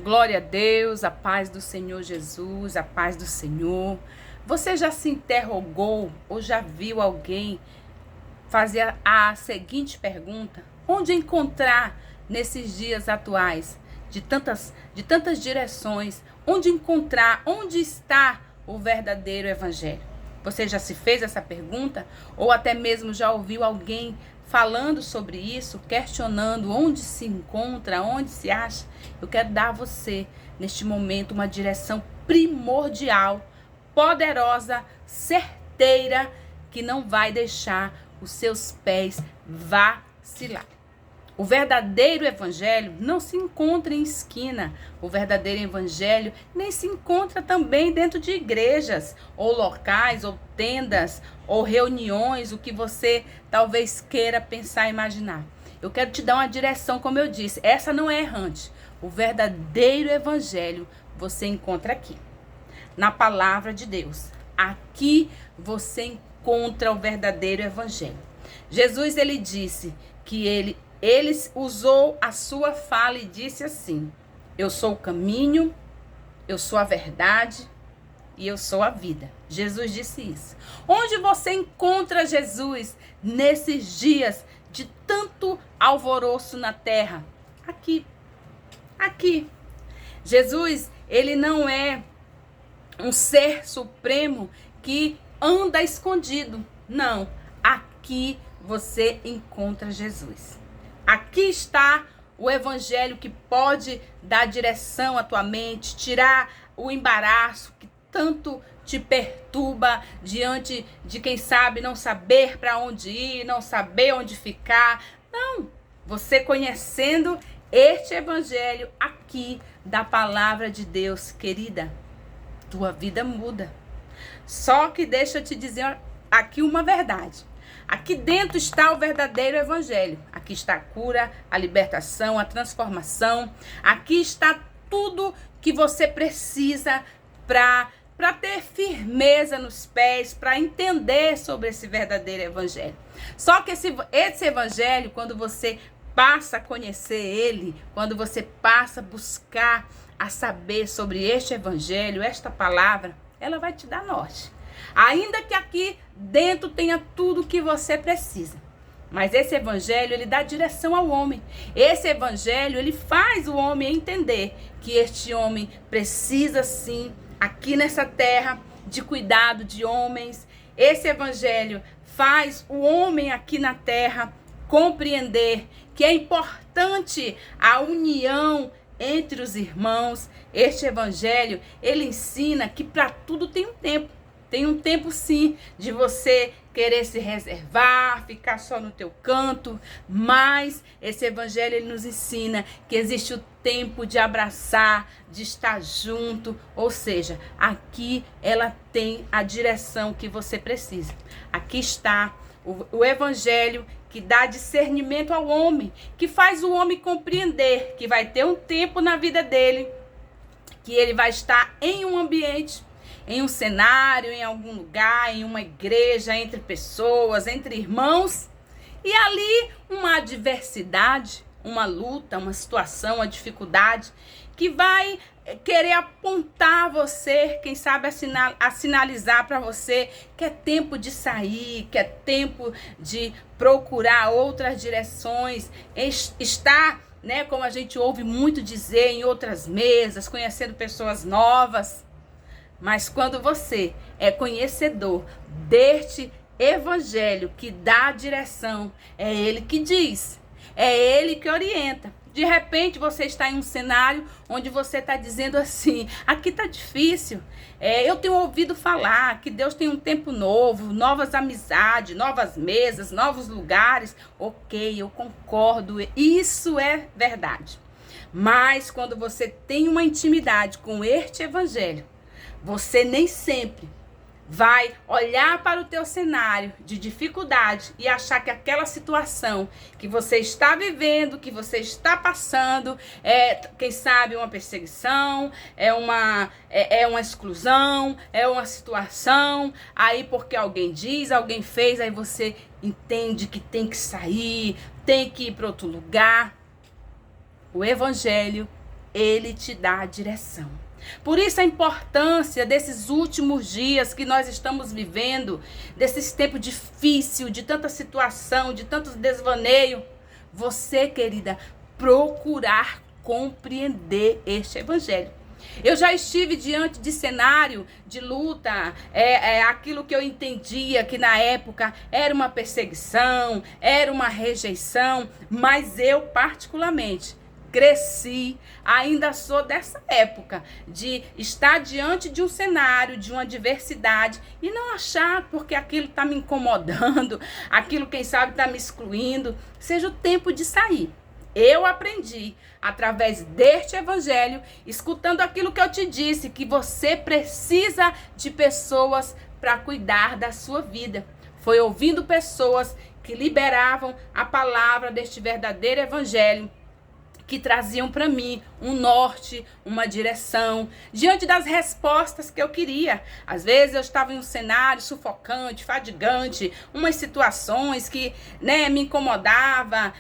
Glória a Deus, a paz do Senhor Jesus, a paz do Senhor. Você já se interrogou ou já viu alguém fazer a seguinte pergunta? Onde encontrar nesses dias atuais de tantas direções? Onde encontrar, onde está o verdadeiro evangelho? Você já se fez essa pergunta? Ou até mesmo já ouviu alguém falando sobre isso, questionando onde se encontra, onde se acha? Eu quero dar a você, neste momento, uma direção primordial, poderosa, certeira, que não vai deixar os seus pés vacilar. O verdadeiro evangelho não se encontra em esquina. O verdadeiro evangelho nem se encontra também dentro de igrejas, ou locais, ou tendas, ou reuniões, o que você talvez queira pensar e imaginar. Eu quero te dar uma direção, como eu disse, essa não é errante. O verdadeiro evangelho você encontra aqui, na palavra de Deus. Aqui você encontra o verdadeiro evangelho. Jesus, ele disse que ele usou a sua fala e disse assim: eu sou o caminho, eu sou a verdade e eu sou a vida. Jesus disse isso. Onde você encontra Jesus nesses dias de tanto alvoroço na terra? Aqui. Aqui. Jesus, ele não é um ser supremo que anda escondido. Não. Aqui você encontra Jesus. Aqui está o evangelho que pode dar direção à tua mente, tirar o embaraço que tanto te perturba diante de, quem sabe, não saber para onde ir, não saber onde ficar. Não, você conhecendo este evangelho aqui da palavra de Deus, querida, tua vida muda. Só que deixa eu te dizer aqui uma verdade. Aqui dentro está o verdadeiro evangelho. Aqui está a cura, a libertação, a transformação. Aqui está tudo que você precisa para ter firmeza nos pés, para entender sobre esse verdadeiro evangelho. Só que esse evangelho, quando você passa a conhecer ele, quando você passa a buscar a saber sobre este evangelho, esta palavra, ela vai te dar norte. Ainda que aqui dentro tenha tudo que você precisa. Mas esse evangelho, ele dá direção ao homem. Esse evangelho, ele faz o homem entender que este homem precisa sim, aqui nessa terra, de cuidado de homens. Esse evangelho faz o homem aqui na terra compreender que é importante a união entre os irmãos. Este evangelho, ele ensina que para tudo tem um tempo. Tem um tempo, sim, de você querer se reservar, ficar só no teu canto, mas esse evangelho, ele nos ensina que existe o tempo de abraçar, de estar junto, ou seja, aqui ela tem a direção que você precisa. Aqui está o evangelho que dá discernimento ao homem, que faz o homem compreender que vai ter um tempo na vida dele, que ele vai estar em um ambiente, em um cenário, em algum lugar, em uma igreja, entre pessoas, entre irmãos, e ali uma adversidade, uma luta, uma situação, uma dificuldade que vai querer apontar você, quem sabe a sinalizar para você que é tempo de sair, que é tempo de procurar outras direções, estar, né, como a gente ouve muito dizer, em outras mesas, conhecendo pessoas novas. Mas quando você é conhecedor deste evangelho que dá a direção, é ele que diz, é ele que orienta. De repente você está em um cenário onde você está dizendo assim: aqui está difícil, eu tenho ouvido falar que Deus tem um tempo novo, novas amizades, novas mesas, novos lugares. Ok, eu concordo, isso é verdade. Mas quando você tem uma intimidade com este evangelho, você nem sempre vai olhar para o teu cenário de dificuldade e achar que aquela situação que você está vivendo, que você está passando, quem sabe, uma perseguição, é uma exclusão, é uma situação, aí porque alguém diz, alguém fez, aí você entende que tem que sair, tem que ir para outro lugar. O evangelho Ele te dá a direção. Por isso a importância desses últimos dias que nós estamos vivendo, desses tempos difíceis, de tanta situação, de tantos desvaneios. Você, querida, procurar compreender este evangelho. Eu já estive diante de cenário de luta, aquilo que eu entendia que na época era uma perseguição, era uma rejeição, mas eu particularmente cresci, ainda sou dessa época, de estar diante de um cenário, de uma adversidade e não achar porque aquilo está me incomodando, aquilo quem sabe está me excluindo, seja o tempo de sair. Eu aprendi através deste evangelho, escutando aquilo que eu te disse, que você precisa de pessoas para cuidar da sua vida. Foi ouvindo pessoas que liberavam a palavra deste verdadeiro evangelho, que traziam para mim um norte, uma direção, diante das respostas que eu queria. Às vezes eu estava em um cenário sufocante, fadigante, umas situações que me incomodava.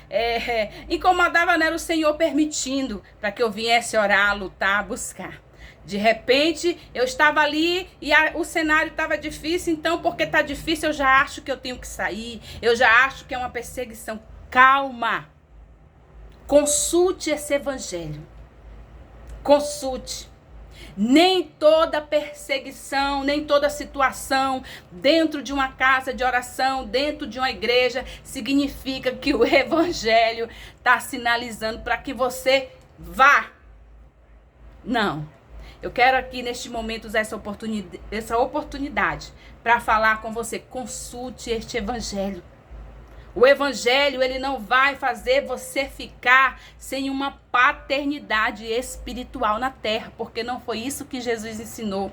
Incomodava, não era o Senhor permitindo para que eu viesse orar, lutar, buscar. De repente, eu estava ali e o cenário estava difícil, então porque está difícil eu já acho que eu tenho que sair, eu já acho que é uma perseguição. Calma! Consulte esse evangelho. Consulte. Nem toda perseguição, nem toda situação dentro de uma casa de oração, dentro de uma igreja, significa que o evangelho está sinalizando para que você vá. Não. Eu quero aqui neste momento usar essa oportunidade para falar com você. Consulte este evangelho. O evangelho, ele não vai fazer você ficar sem uma paternidade espiritual na terra, porque não foi isso que Jesus ensinou.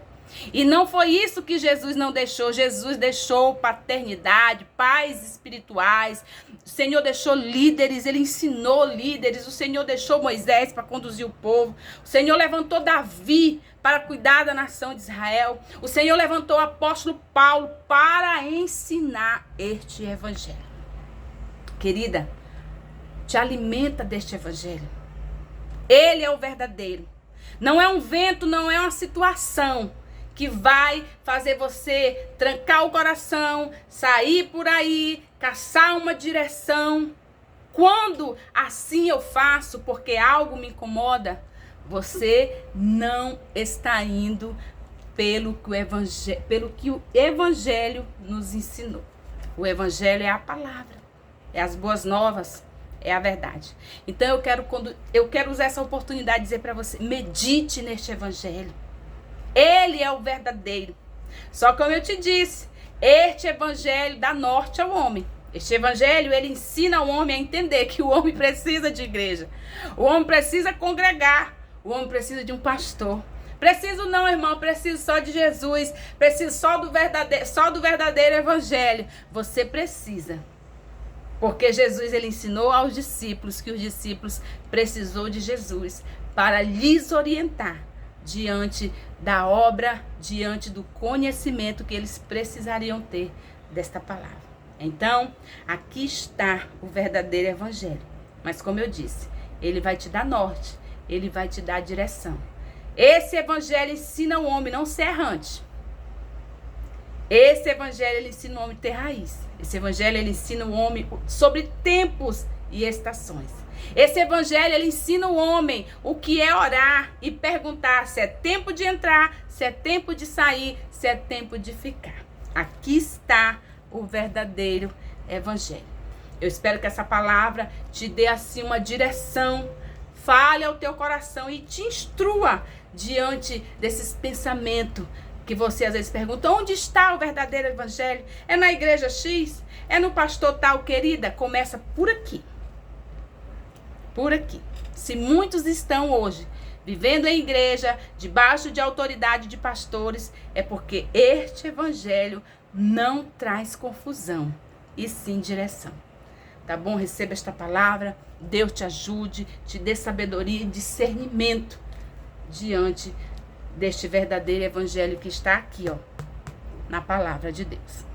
E não foi isso que Jesus não deixou. Jesus deixou paternidade, pais espirituais. O Senhor deixou líderes, ele ensinou líderes. O Senhor deixou Moisés para conduzir o povo. O Senhor levantou Davi para cuidar da nação de Israel. O Senhor levantou o apóstolo Paulo para ensinar este evangelho. Querida, te alimenta deste evangelho. Ele é o verdadeiro. Não é um vento, não é uma situação que vai fazer você trancar o coração, sair por aí, caçar uma direção. Quando assim eu faço porque algo me incomoda, você não está indo pelo que o evangelho nos ensinou. O evangelho é a palavra. É as boas novas, é a verdade. Então eu quero usar essa oportunidade de dizer para você, medite neste evangelho. Ele é o verdadeiro. Só como eu te disse, este evangelho dá norte ao homem. Este evangelho, ele ensina o homem a entender que o homem precisa de igreja. O homem precisa congregar. O homem precisa de um pastor. Preciso não, irmão, preciso só de Jesus. Preciso só do verdadeiro evangelho. Você precisa. Porque Jesus, ele ensinou aos discípulos que os discípulos precisou de Jesus para lhes orientar diante da obra, diante do conhecimento que eles precisariam ter desta palavra. Então, aqui está o verdadeiro evangelho. Mas como eu disse, ele vai te dar norte, ele vai te dar direção. Esse evangelho ensina o homem não ser errante. Esse evangelho, ele ensina o homem a ter raiz. Esse evangelho, ele ensina o homem sobre tempos e estações. Esse evangelho, ele ensina o homem o que é orar e perguntar se é tempo de entrar, se é tempo de sair, se é tempo de ficar. Aqui está o verdadeiro evangelho. Eu espero que essa palavra te dê assim uma direção, fale ao teu coração e te instrua diante desses pensamentos que você às vezes pergunta, onde está o verdadeiro evangelho? É na igreja X? É no pastor tal? Querida, começa por aqui. Por aqui. Se muitos estão hoje vivendo em igreja, debaixo de autoridade de pastores, é porque este evangelho não traz confusão, e sim direção. Tá bom? Receba esta palavra, Deus te ajude, te dê sabedoria e discernimento diante deste verdadeiro evangelho que está aqui, ó, na palavra de Deus.